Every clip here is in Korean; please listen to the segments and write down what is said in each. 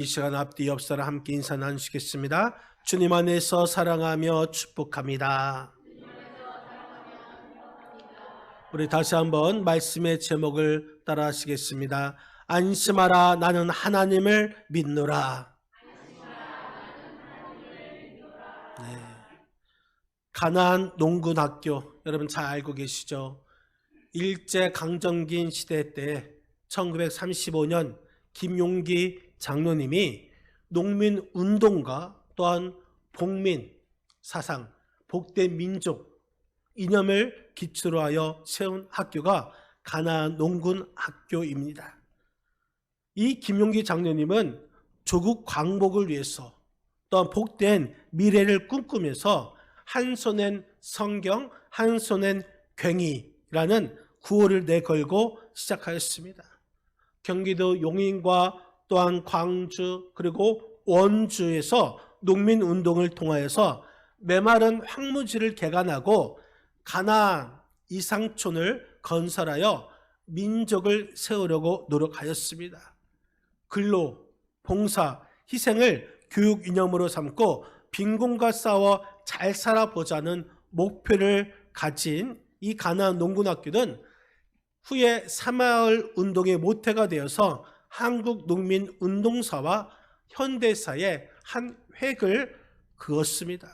이 시간 앞뒤 옆사람 함께 인사 나누시겠습니다. 주님 안에서 사랑하며 축복합니다. 우리 다시 한번 말씀의 제목을 따라 하시겠습니다. 안심하라, 나는 하나님을 믿노라. 네. 가나안 농군학교, 여러분 잘 알고 계시죠? 일제강점기 시대 때 1935년 김용기 장로님이 농민운동과 또한 복민 사상, 복된 민족 이념을 기초로 하여 세운 학교가 가나안 농군학교입니다. 이 김용기 장로님은 조국 광복을 위해서 또한 복된 미래를 꿈꾸면서 한 손엔 성경, 한 손엔 괭이라는 구호를 내걸고 시작하였습니다. 경기도 용인과 또한 광주 그리고 원주에서 농민운동을 통하여서 메마른 황무지를 개간하고 가나안 이상촌을 건설하여 민족을 세우려고 노력하였습니다. 근로, 봉사, 희생을 교육 이념으로 삼고 빈곤과 싸워 잘 살아보자는 목표를 가진 이 가나안 농군학교는 후에 새마을 운동의 모태가 되어서 한국농민운동사와 현대사의 한 획을 그었습니다.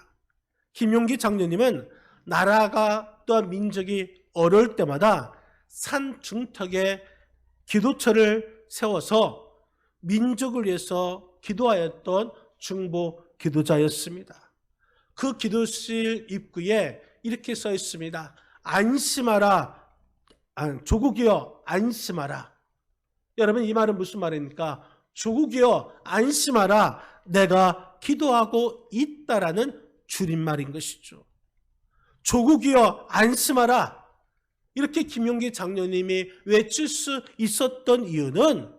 김용기 장로님은 나라가 또한 민족이 어려울 때마다 산 중턱에 기도처를 세워서 민족을 위해서 기도하였던 중보 기도자였습니다. 그 기도실 입구에 이렇게 써 있습니다. 안심하라, 조국이여 안심하라. 여러분, 이 말은 무슨 말입니까? 조국이여 안심하라, 내가 기도하고 있다라는 줄임말인 것이죠. 조국이여 안심하라, 이렇게 김용기 장로님이 외칠 수 있었던 이유는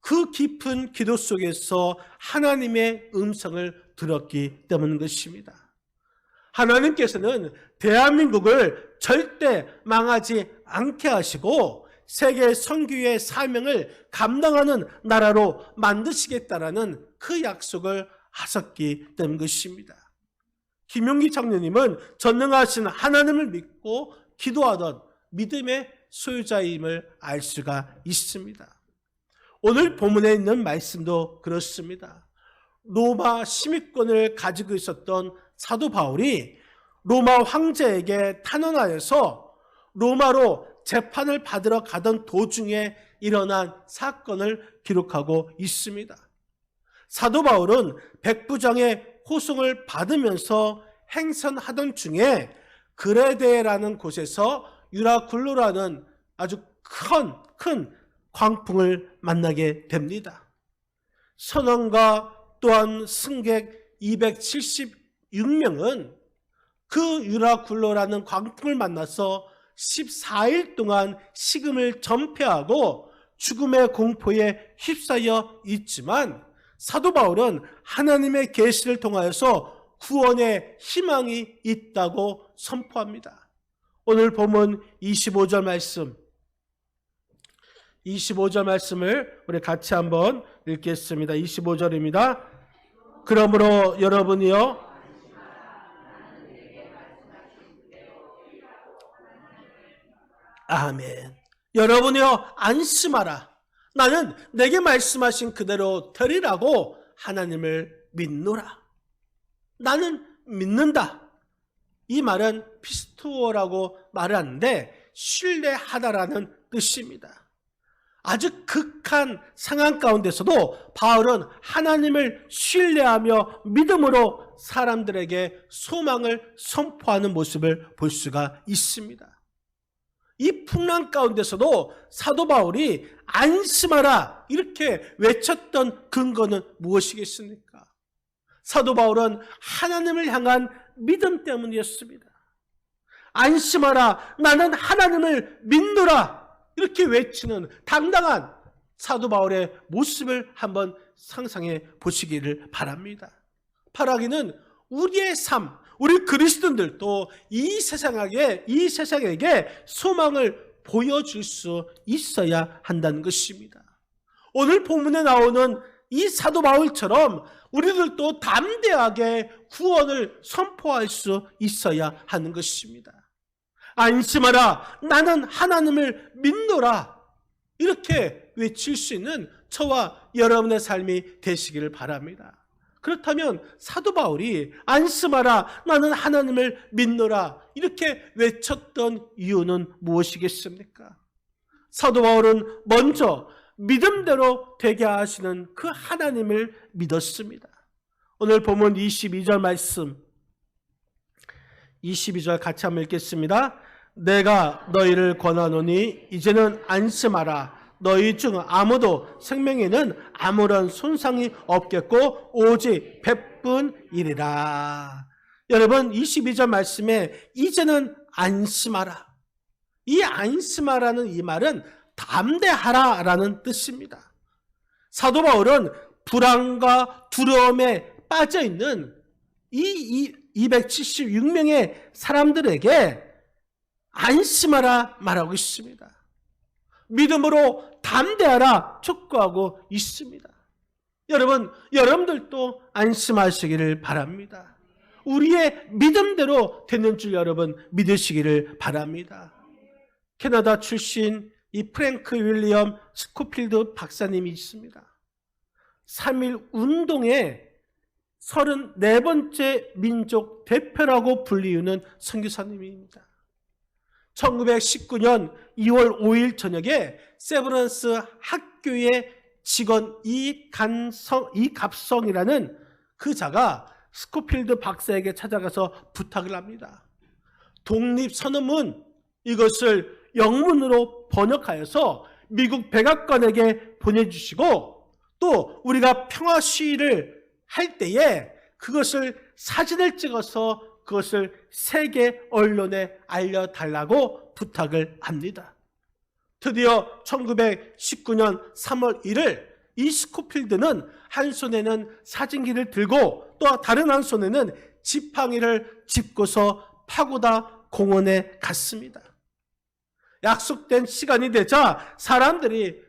그 깊은 기도 속에서 하나님의 음성을 들었기 때문인 것입니다. 하나님께서는 대한민국을 절대 망하지 않게 하시고 세계 선교의 사명을 감당하는 나라로 만드시겠다라는 그 약속을 하셨기 때문인 것입니다. 김용기 장로님은 전능하신 하나님을 믿고 기도하던 믿음의 소유자임을 알 수가 있습니다. 오늘 본문에 있는 말씀도 그렇습니다. 로마 시민권을 가지고 있었던 사도 바울이 로마 황제에게 탄원하여서 로마로 재판을 받으러 가던 도중에 일어난 사건을 기록하고 있습니다. 사도 바울은 백부장의 호송을 받으면서 행선하던 중에 그레데라는 곳에서 유라굴로라는 아주 큰 광풍을 만나게 됩니다. 선원과 또한 승객 276명은 그 유라굴로라는 광풍을 만나서 14일 동안 식음을 전폐하고 죽음의 공포에 휩싸여 있지만 사도 바울은 하나님의 계시를 통하여서 구원의 희망이 있다고 선포합니다. 오늘 본문 25절 말씀을 우리 같이 한번 읽겠습니다. 25절입니다. 그러므로 여러분이요 아멘. 여러분이요 안심하라. 나는 내게 말씀하신 그대로 되리라고 하나님을 믿노라. 나는 믿는다. 이 말은 피스투어라고 말하는데 신뢰하다라는 뜻입니다. 아주 극한 상황 가운데서도 바울은 하나님을 신뢰하며 믿음으로 사람들에게 소망을 선포하는 모습을 볼 수가 있습니다. 이 풍랑 가운데서도 사도 바울이 안심하라 이렇게 외쳤던 근거는 무엇이겠습니까? 사도 바울은 하나님을 향한 믿음 때문이었습니다. 안심하라, 나는 하나님을 믿노라 이렇게 외치는 당당한 사도 바울의 모습을 한번 상상해 보시기를 바랍니다. 바라기는 우리의 삶, 우리 그리스도인들도 이 세상에게 소망을 보여줄 수 있어야 한다는 것입니다. 오늘 본문에 나오는 이 사도 바울처럼 우리들도 담대하게 구원을 선포할 수 있어야 하는 것입니다. 안심하라, 나는 하나님을 믿노라, 이렇게 외칠 수 있는 저와 여러분의 삶이 되시기를 바랍니다. 그렇다면 사도 바울이 안심하라, 나는 하나님을 믿노라 이렇게 외쳤던 이유는 무엇이겠습니까? 사도 바울은 먼저 믿음대로 되게 하시는 그 하나님을 믿었습니다. 오늘 본문 22절 말씀, 22절 같이 한번 읽겠습니다. 내가 너희를 권하노니 이제는 안심하라. 너희 중 아무도 생명에는 아무런 손상이 없겠고 오직 백분이리라. 여러분, 22절 말씀에 이제는 안심하라, 이 안심하라는 이 말은 담대하라라는 뜻입니다. 사도 바울은 불안과 두려움에 빠져있는 이 276명의 사람들에게 안심하라 말하고 있습니다. 믿음으로 담대하라 촉구하고 있습니다. 여러분, 여러분들도 안심하시기를 바랍니다. 우리의 믿음대로 되는 줄 여러분 믿으시기를 바랍니다. 캐나다 출신 이 프랭크 윌리엄 스코필드 박사님이 있습니다. 3.1 운동의 34번째 민족 대표라고 불리우는 선교사님입니다. 1919년 2월 5일 저녁에 세브란스 학교의 직원 이갑성이라는 그 자가 스코필드 박사에게 찾아가서 부탁을 합니다. 독립선언문, 이것을 영문으로 번역하여서 미국 백악관에게 보내주시고, 또 우리가 평화 시위를 할 때에 그것을 사진을 찍어서 그것을 세계 언론에 알려달라고 부탁을 합니다. 드디어 1919년 3월 1일 이 스코필드는 한 손에는 사진기를 들고 또 다른 한 손에는 지팡이를 짚고서 파고다 공원에 갔습니다. 약속된 시간이 되자 사람들이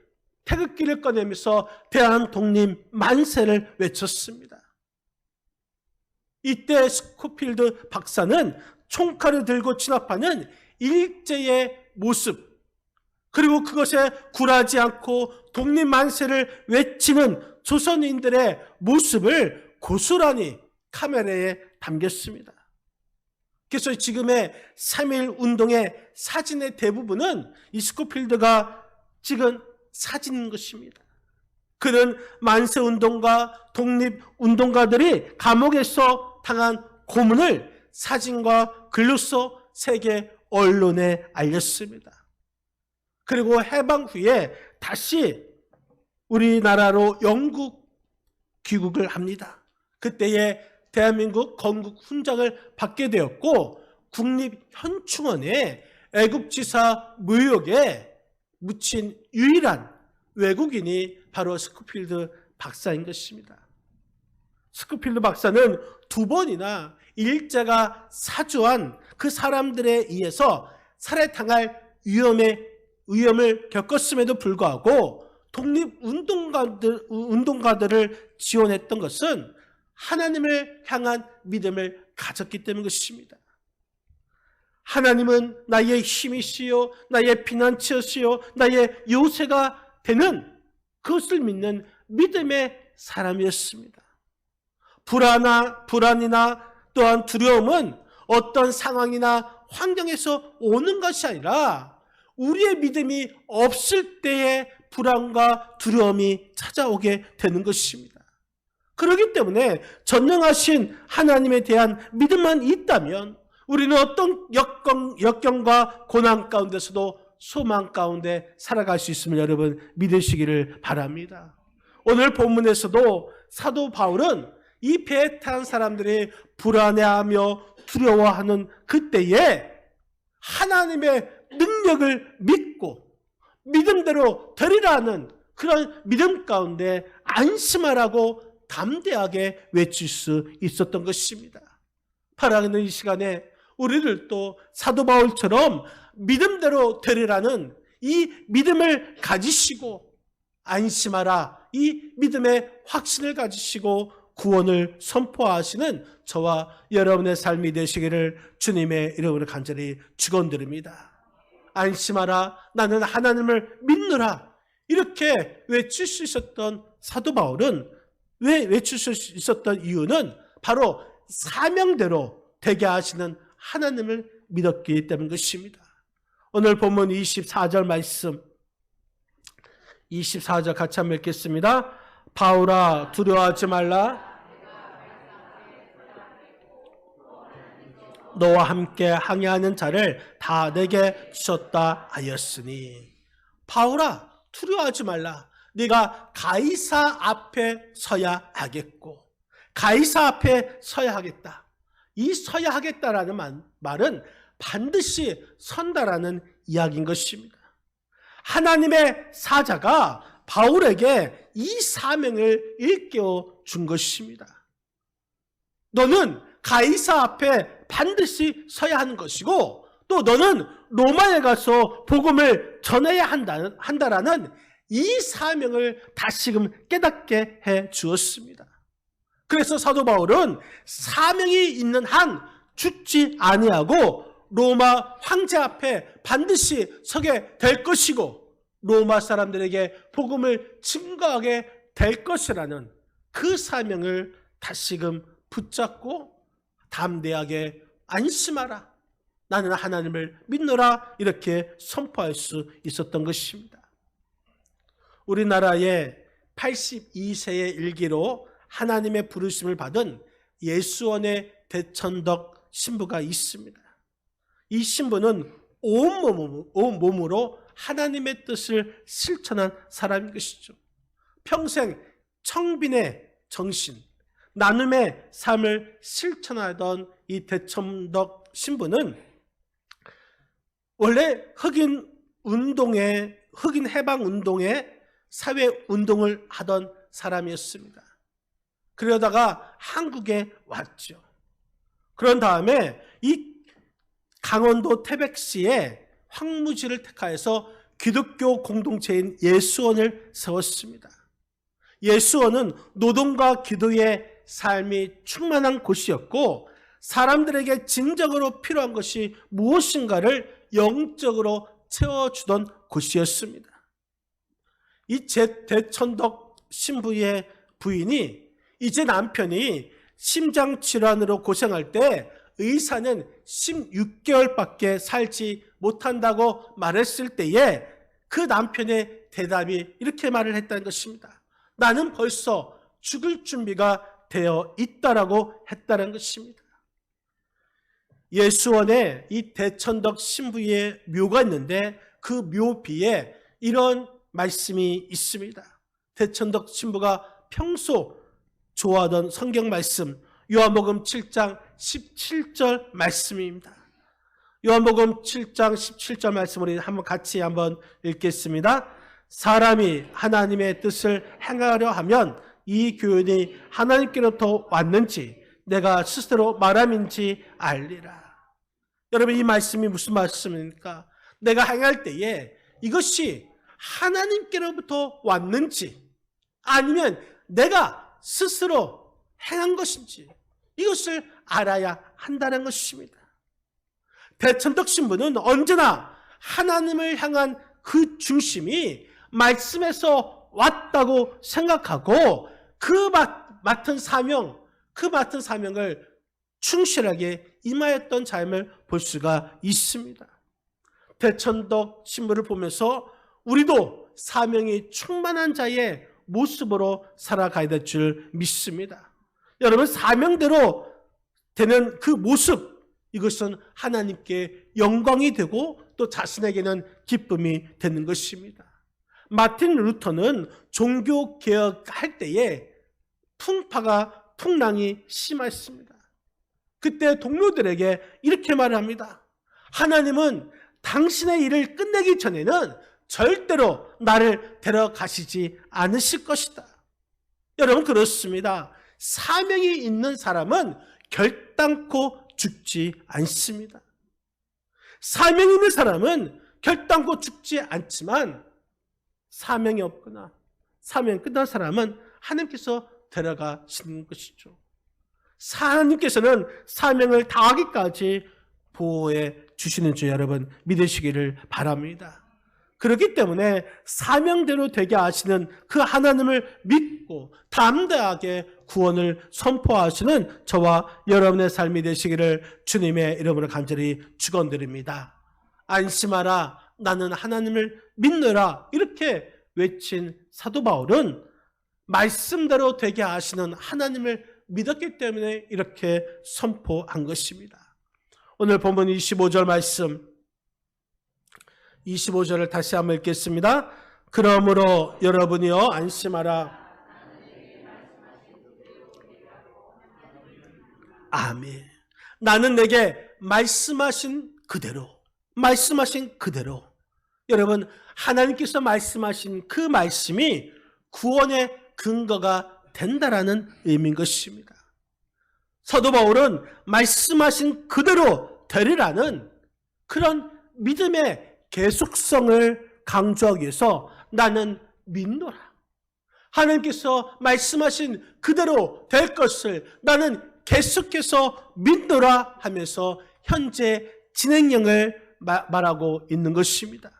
태극기를 꺼내면서 대한 독립 만세를 외쳤습니다. 이때 스코필드 박사는 총칼을 들고 진압하는 일제의 모습, 그리고 그것에 굴하지 않고 독립 만세를 외치는 조선인들의 모습을 고스란히 카메라에 담겼습니다. 그래서 지금의 3.1 운동의 사진의 대부분은 이 스코필드가 찍은 사진인 것입니다. 그는 만세운동가, 독립운동가들이 감옥에서 당한 고문을 사진과 글로써 세계 언론에 알렸습니다. 그리고 해방 후에 다시 우리나라로 영국 귀국을 합니다. 그때에 대한민국 건국 훈장을 받게 되었고, 국립현충원에 애국지사 묘역에 묻힌 유일한 외국인이 바로 스코필드 박사인 것입니다. 스코필드 박사는 2번이나 일제가 사주한 그 사람들에 의해서 살해당할 위험을 겪었음에도 불구하고 독립운동가들을 지원했던 것은 하나님을 향한 믿음을 가졌기 때문인 것입니다. 하나님은 나의 힘이시요, 나의 피난처시요, 나의 요새가 되는 그것을 믿는 믿음의 사람이었습니다. 불안이나 또한 두려움은 어떤 상황이나 환경에서 오는 것이 아니라 우리의 믿음이 없을 때에 불안과 두려움이 찾아오게 되는 것입니다. 그렇기 때문에 전능하신 하나님에 대한 믿음만 있다면 우리는 어떤 역경과 고난 가운데서도 소망 가운데 살아갈 수 있음을 여러분 믿으시기를 바랍니다. 오늘 본문에서도 사도 바울은 이 배에 탄 사람들이 불안해하며 두려워하는 그때에 하나님의 능력을 믿고 믿음대로 되리라는 그런 믿음 가운데 안심하라고 담대하게 외칠 수 있었던 것입니다. 바라는 이 시간에 우리들도 사도 바울처럼 믿음대로 되리라는 이 믿음을 가지시고 안심하라, 이 믿음의 확신을 가지시고 구원을 선포하시는 저와 여러분의 삶이 되시기를 주님의 이름으로 간절히 축원드립니다. 안심하라, 나는 하나님을 믿노라, 이렇게 외칠 수 있었던 사도 바울은, 왜 외칠 수 있었던 이유는 바로 사명대로 되게 하시는 하나님을 믿었기 때문인 것입니다. 오늘 본문 24절 말씀, 24절 같이 한번 읽겠습니다. 바울아, 두려워하지 말라. 너와 함께 항해하는 자를 다 내게 주셨다 하였으니. 바울아, 두려워하지 말라. 네가 가이사 앞에 서야 하겠고, 가이사 앞에 서야 하겠다. 이 서야 하겠다라는 말은 반드시 선다라는 이야기인 것입니다. 하나님의 사자가 바울에게 이 사명을 일깨워 준 것입니다. 너는 가이사 앞에 반드시 서야 하는 것이고, 또 너는 로마에 가서 복음을 전해야 한다라는 이 사명을 다시금 깨닫게 해 주었습니다. 그래서 사도 바울은 사명이 있는 한 죽지 아니하고 로마 황제 앞에 반드시 서게 될 것이고, 로마 사람들에게 복음을 증거하게 될 것이라는 그 사명을 다시금 붙잡고 담대하게 안심하라, 나는 하나님을 믿노라, 이렇게 선포할 수 있었던 것입니다. 우리나라에 82세의 일기로 하나님의 부르심을 받은 예수원의 대천덕 신부가 있습니다. 이 신부는 온 몸으로 하나님의 뜻을 실천한 사람인 것이죠. 평생 청빈의 정신, 나눔의 삶을 실천하던 이 대천덕 신부는 원래 흑인 해방 운동에 사회 운동을 하던 사람이었습니다. 그러다가 한국에 왔죠. 그런 다음에 이 강원도 태백시에 황무지를 택하여서 기독교 공동체인 예수원을 세웠습니다. 예수원은 노동과 기도의 삶이 충만한 곳이었고, 사람들에게 진정으로 필요한 것이 무엇인가를 영적으로 채워주던 곳이었습니다. 이 대천덕 신부의 부인이 이제 남편이 심장질환으로 고생할 때 의사는 16개월밖에 살지 못한다고 말했을 때에 그 남편의 대답이 이렇게 말을 했다는 것입니다. 나는 벌써 죽을 준비가 되어 있다라고 했다는 것입니다. 예수원에 이 대천덕 신부의 묘가 있는데 그 묘비에 이런 말씀이 있습니다. 대천덕 신부가 평소 좋아하던 성경 말씀, 요한복음 7장 17절 말씀입니다. 요한복음 7장 17절 말씀 우리 같이 한번 읽겠습니다. 사람이 하나님의 뜻을 행하려 하면 이 교훈이 하나님께로부터 왔는지 내가 스스로 말함인지 알리라. 여러분, 이 말씀이 무슨 말씀입니까? 내가 행할 때에 이것이 하나님께로부터 왔는지 아니면 내가 스스로 행한 것인지 이것을 알아야 한다는 것입니다. 대천덕 신부는 언제나 하나님을 향한 그 중심이 말씀에서 왔다고 생각하고 그 맡은 사명을 충실하게 임하였던 삶을 볼 수가 있습니다. 대천덕 신부를 보면서 우리도 사명이 충만한 자의 모습으로 살아가야 될 줄 믿습니다. 여러분, 사명대로 되는 그 모습, 이것은 하나님께 영광이 되고 또 자신에게는 기쁨이 되는 것입니다. 마틴 루터는 종교개혁할 때에 풍랑이 심했습니다. 그때 동료들에게 이렇게 말을 합니다. 하나님은 당신의 일을 끝내기 전에는 절대로 나를 데려가시지 않으실 것이다. 여러분, 그렇습니다. 사명이 있는 사람은 결단코 죽지 않습니다. 사명이 있는 사람은 결단코 죽지 않지만 사명이 없거나 사명 끝난 사람은 하나님께서 데려가시는 것이죠. 하나님께서는 사명을 다하기까지 보호해 주시는 줄 여러분 믿으시기를 바랍니다. 그렇기 때문에 사명대로 되게 하시는 그 하나님을 믿고 담대하게 구원을 선포하시는 저와 여러분의 삶이 되시기를 주님의 이름으로 간절히 축원드립니다. 안심하라, 나는 하나님을 믿노라, 이렇게 외친 사도 바울은 말씀대로 되게 하시는 하나님을 믿었기 때문에 이렇게 선포한 것입니다. 오늘 본문 25절 말씀, 25절을 다시 한번 읽겠습니다. 그러므로 여러분이여 안심하라. 아멘. 나는 내게 말씀하신 그대로, 여러분 하나님께서 말씀하신 그 말씀이 구원의 근거가 된다라는 의미인 것입니다. 사도 바울은 말씀하신 그대로 되리라는 그런 믿음의 계속성을 강조하기 위해서 나는 믿노라, 하나님께서 말씀하신 그대로 될 것을 나는 계속해서 믿노라 하면서 현재 진행형을 말하고 있는 것입니다.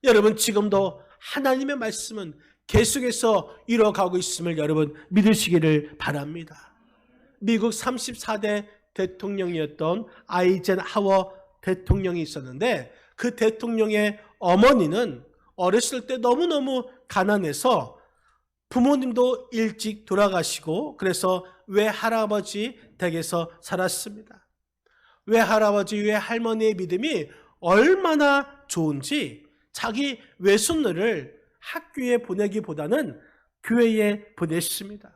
여러분 지금도 하나님의 말씀은 계속해서 이뤄가고 있음을 여러분 믿으시기를 바랍니다. 미국 34대 대통령이었던 아이젠하워 대통령이 있었는데 그 대통령의 어머니는 어렸을 때 너무너무 가난해서 부모님도 일찍 돌아가시고 그래서 외할아버지 댁에서 살았습니다. 외할아버지, 외할머니의 믿음이 얼마나 좋은지 자기 외손녀를 학교에 보내기보다는 교회에 보냈습니다.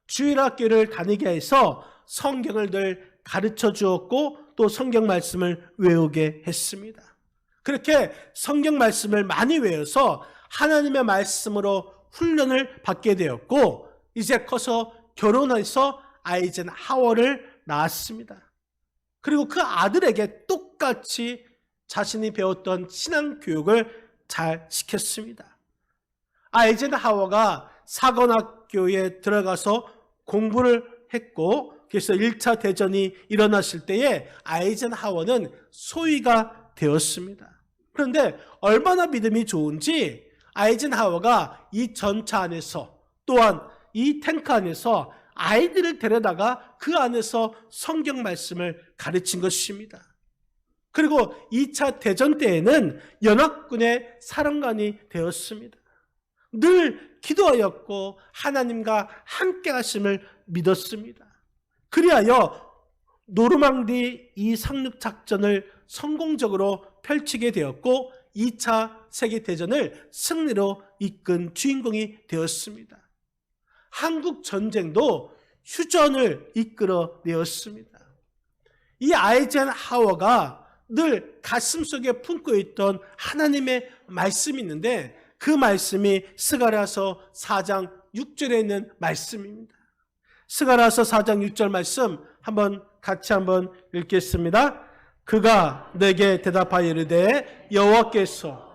주일학교를 다니게 해서 성경을 늘 가르쳐 주었고 또 성경 말씀을 외우게 했습니다. 그렇게 성경 말씀을 많이 외워서 하나님의 말씀으로 훈련을 받게 되었고 이제 커서 결혼해서 아이젠하워를 낳았습니다. 그리고 그 아들에게 똑같이 자신이 배웠던 신앙 교육을 잘 시켰습니다. 아이젠하워가 사관학교에 들어가서 공부를 했고 그래서 1차 대전이 일어났을 때에 아이젠하워는 소위가 되었습니다. 그런데 얼마나 믿음이 좋은지 아이젠하워가 이 전차 안에서 또한 이 탱크 안에서 아이들을 데려다가 그 안에서 성경 말씀을 가르친 것입니다. 그리고 2차 대전 때에는 연합군의 사령관이 되었습니다. 늘 기도하였고 하나님과 함께 하심을 믿었습니다. 그리하여 노르망디 이 상륙작전을 성공적으로 펼치게 되었고 2차 세계대전을 승리로 이끈 주인공이 되었습니다. 한국 전쟁도 휴전을 이끌어내었습니다. 이 아이젠하워가 늘 가슴속에 품고 있던 하나님의 말씀이 있는데 그 말씀이 스가랴서 4장 6절에 있는 말씀입니다. 스가랴서 4장 6절 말씀 같이 한번 읽겠습니다. 그가 내게 대답하여 이르되 여호와께서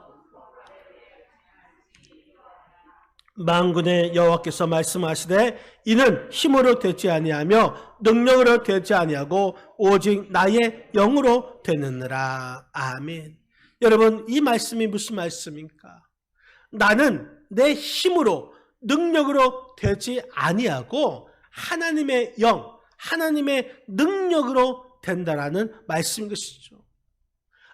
만군의 여호와께서 말씀하시되 이는 힘으로 되지 아니하며 능력으로 되지 아니하고 오직 나의 영으로 되느니라. 아멘. 여러분 이 말씀이 무슨 말씀입니까? 나는 내 힘으로 능력으로 되지 아니하고 하나님의 영, 하나님의 능력으로 된다라는 말씀인 것이죠.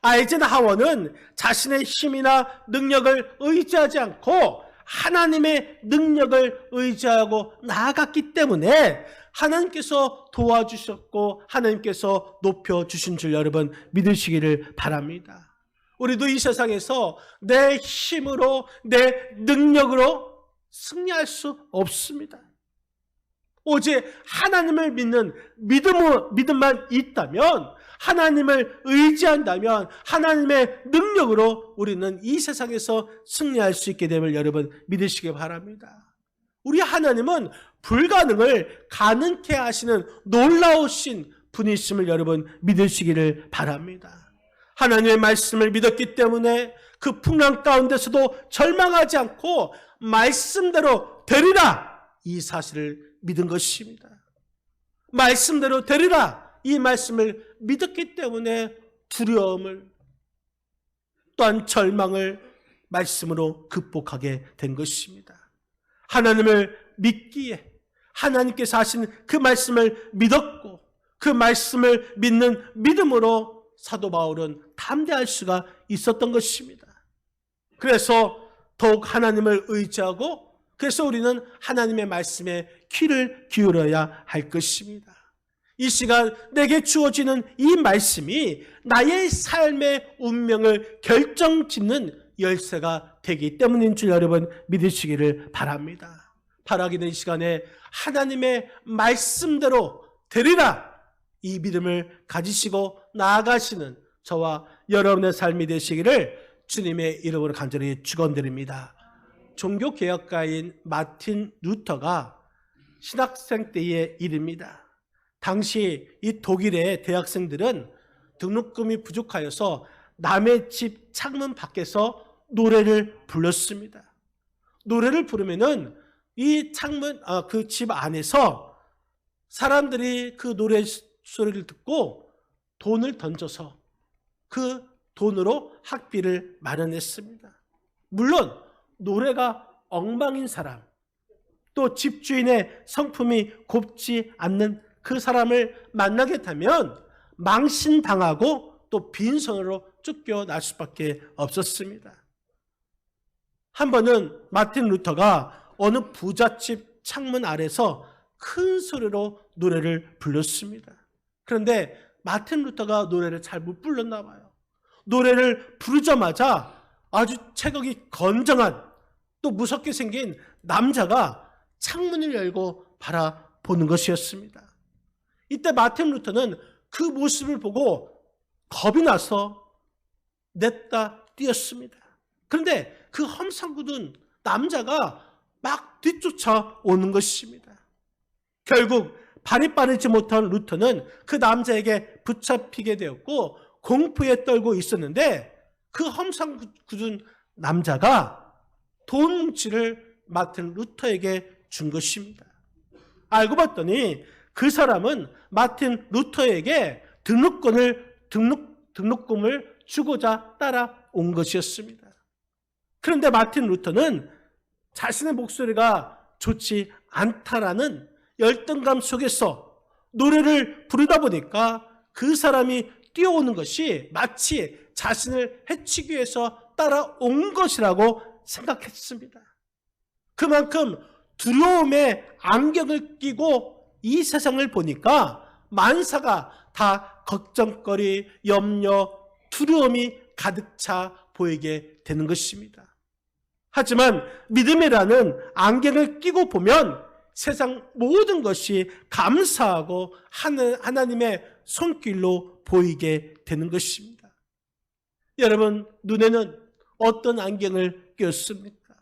아이젠하워는 자신의 힘이나 능력을 의지하지 않고 하나님의 능력을 의지하고 나아갔기 때문에 하나님께서 도와주셨고 하나님께서 높여주신 줄 여러분 믿으시기를 바랍니다. 우리도 이 세상에서 내 힘으로 내 능력으로 승리할 수 없습니다. 오직 하나님을 믿는 믿음만 있다면, 하나님을 의지한다면 하나님의 능력으로 우리는 이 세상에서 승리할 수 있게 됨을 여러분 믿으시기 바랍니다. 우리 하나님은 불가능을 가능케 하시는 놀라우신 분이심을 여러분 믿으시기를 바랍니다. 하나님의 말씀을 믿었기 때문에 그 풍랑 가운데서도 절망하지 않고 말씀대로 되리라, 이 사실을 믿은 것입니다. 말씀대로 되리라, 이 말씀을 믿었기 때문에 두려움을 또한 절망을 말씀으로 극복하게 된 것입니다. 하나님을 믿기에 하나님께서 하신 그 말씀을 믿었고, 그 말씀을 믿는 믿음으로 사도 바울은 담대할 수가 있었던 것입니다. 그래서 더욱 하나님을 의지하고, 그래서 우리는 하나님의 말씀에 귀를 기울여야 할 것입니다. 이 시간 내게 주어지는 이 말씀이 나의 삶의 운명을 결정짓는 열쇠가 되기 때문인 줄 여러분 믿으시기를 바랍니다. 바라기는 이 시간에 하나님의 말씀대로 되리라, 이 믿음을 가지시고 나아가시는 저와 여러분의 삶이 되시기를 주님의 이름으로 간절히 축원드립니다. 종교개혁가인 마틴 루터가 신학생 때의 일입니다. 당시 이 독일의 대학생들은 등록금이 부족하여서 남의 집 창문 밖에서 노래를 불렀습니다. 노래를 부르면은 이 창문, 그 집 안에서 사람들이 그 노래 소리를 듣고 돈을 던져서 그 돈으로 학비를 마련했습니다. 물론 노래가 엉망인 사람, 또 집주인의 성품이 곱지 않는 그 사람을 만나게 되면 망신당하고 또 빈손으로 쫓겨날 수밖에 없었습니다. 한 번은 마틴 루터가 어느 부잣집 창문 아래서 큰 소리로 노래를 불렀습니다. 그런데 마틴 루터가 노래를 잘 못 불렀나 봐요. 노래를 부르자마자 아주 체격이 건장한 또 무섭게 생긴 남자가 창문을 열고 바라보는 것이었습니다. 이때 마틴 루터는 그 모습을 보고 겁이 나서 냈다 뛰었습니다. 그런데 그 험상궂은 남자가 막 뒤쫓아오는 것입니다. 결국 발이 빠르지 못한 루터는 그 남자에게 붙잡히게 되었고 공포에 떨고 있었는데, 그 험상궂은 남자가 돈 뭉치를 마틴 루터에게 준 것입니다. 알고 봤더니 그 사람은 마틴 루터에게 등록금을 주고자 따라온 것이었습니다. 그런데 마틴 루터는 자신의 목소리가 좋지 않다라는 열등감 속에서 노래를 부르다 보니까 그 사람이 뛰어오는 것이 마치 자신을 해치기 위해서 따라온 것이라고 생각했습니다. 그만큼 두려움의 안경을 끼고 이 세상을 보니까 만사가 다 걱정거리, 염려, 두려움이 가득 차 보이게 되는 것입니다. 하지만 믿음이라는 안경을 끼고 보면 세상 모든 것이 감사하고 하나님의 손길로 보이게 되는 것입니다. 여러분, 눈에는 어떤 안경을 꼈습니까?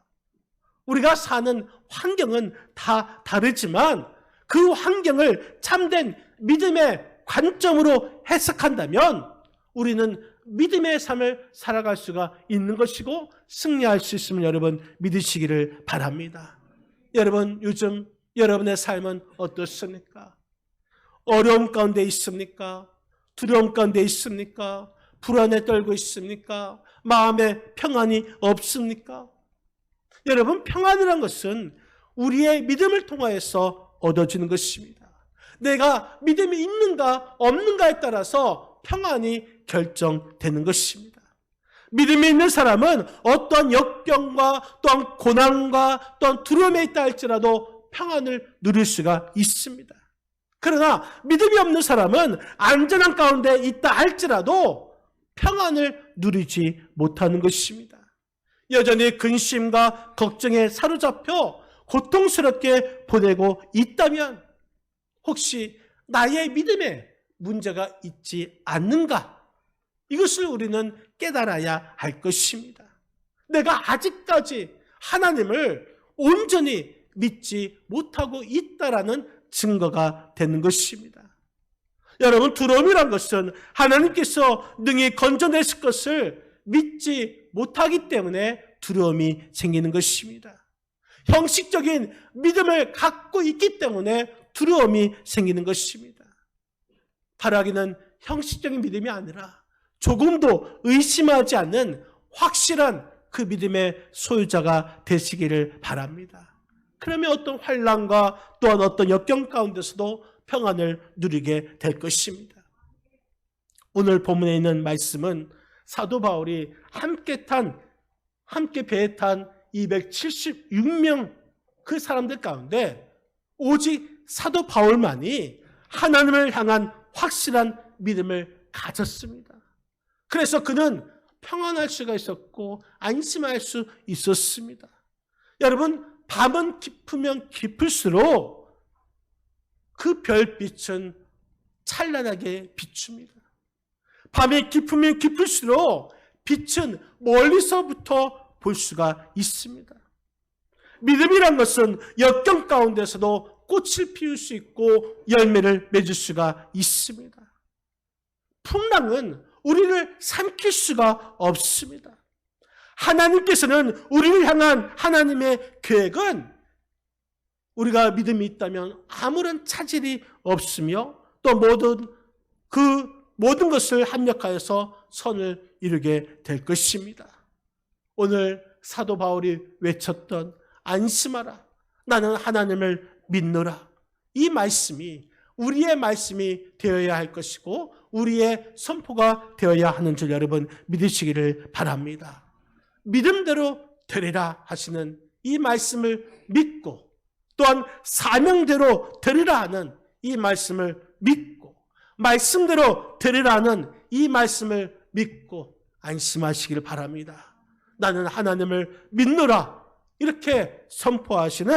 우리가 사는 환경은 다 다르지만 그 환경을 참된 믿음의 관점으로 해석한다면 우리는 믿음의 삶을 살아갈 수가 있는 것이고 승리할 수 있음을 여러분 믿으시기를 바랍니다. 여러분, 요즘 여러분의 삶은 어떻습니까? 어려움 가운데 있습니까? 두려움 가운데 있습니까? 불안에 떨고 있습니까? 마음에 평안이 없습니까? 여러분, 평안이란 것은 우리의 믿음을 통하여서 얻어지는 것입니다. 내가 믿음이 있는가 없는가에 따라서 평안이 결정되는 것입니다. 믿음이 있는 사람은 어떠한 역경과 또한 고난과 또한 두려움에 있다 할지라도 평안을 누릴 수가 있습니다. 그러나 믿음이 없는 사람은 안전한 가운데 있다 할지라도 평안을 누리지 못하는 것입니다. 여전히 근심과 걱정에 사로잡혀 고통스럽게 보내고 있다면 혹시 나의 믿음에 문제가 있지 않는가? 이것을 우리는 깨달아야 할 것입니다. 내가 아직까지 하나님을 온전히 믿지 못하고 있다라는 증거가 되는 것입니다. 여러분, 두려움이란 것은 하나님께서 능히 건져내실 것을 믿지 못하기 때문에 두려움이 생기는 것입니다. 형식적인 믿음을 갖고 있기 때문에 두려움이 생기는 것입니다. 바라기는 형식적인 믿음이 아니라 조금도 의심하지 않는 확실한 그 믿음의 소유자가 되시기를 바랍니다. 그러면 어떤 환난과 또한 어떤 역경 가운데서도 평안을 누리게 될 것입니다. 오늘 본문에 있는 말씀은 사도 바울이 함께 배에 탄 276명 그 사람들 가운데 오직 사도 바울만이 하나님을 향한 확실한 믿음을 가졌습니다. 그래서 그는 평안할 수가 있었고 안심할 수 있었습니다. 여러분, 밤은 깊으면 깊을수록 그 별빛은 찬란하게 비춥니다. 밤이 깊으면 깊을수록 빛은 멀리서부터 볼 수가 있습니다. 믿음이란 것은 역경 가운데서도 꽃을 피울 수 있고 열매를 맺을 수가 있습니다. 풍랑은 우리를 삼킬 수가 없습니다. 하나님께서는 우리를 향한 하나님의 계획은 우리가 믿음이 있다면 아무런 차질이 없으며 또 모든 것을 합력하여서 선을 이루게 될 것입니다. 오늘 사도 바울이 외쳤던 안심하라, 나는 하나님을 믿노라, 이 말씀이 우리의 말씀이 되어야 할 것이고 우리의 선포가 되어야 하는 줄 여러분 믿으시기를 바랍니다. 믿음대로 되리라 하시는 이 말씀을 믿고 또한 사명대로 되리라 하는 이 말씀을 믿고 말씀대로 되리라 하는 이 말씀을 믿고 안심하시기를 바랍니다. 나는 하나님을 믿노라 이렇게 선포하시는